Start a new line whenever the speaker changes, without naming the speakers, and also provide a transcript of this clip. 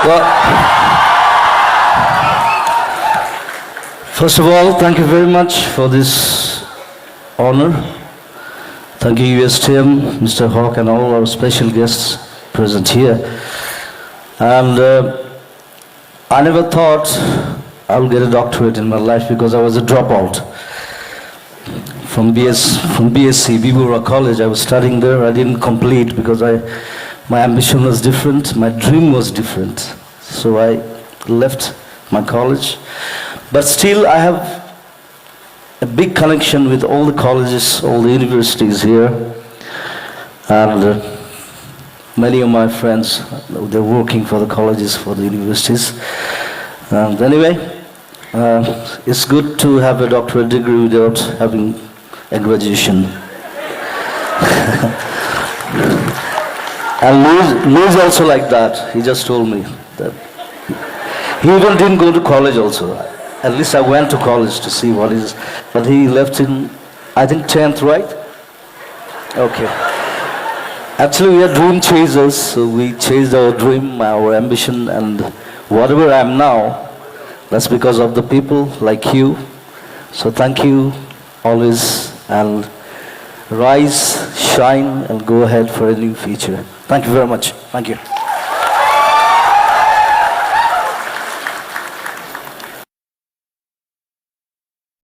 Well, first of all, thank you very much for this honor. Thank you, USTM, Mr. Hawk, and all our special guests present here. And I never thought I'll get a doctorate in my life because I was a dropout. From BSc, Bibura College, I was studying there. I didn't complete because my ambition was different, my dream was different. So I left my college. But still, I have a big connection with all the colleges, all the universities here. And many of my friends, they're working for the colleges, for the universities. And anyway, it's good to have a doctorate degree without having a graduation. And Lou's also like that. He just told me that he even didn't go to college also. At least I went to college to see what is, but he left in, I think, 10th, right? Okay. Actually, we are dream chasers, so we chased our dream, our ambition, and whatever I am now, that's because of the people like you. So thank you always, and rise, shine, and go ahead for a new future. Thank you very much. Thank you.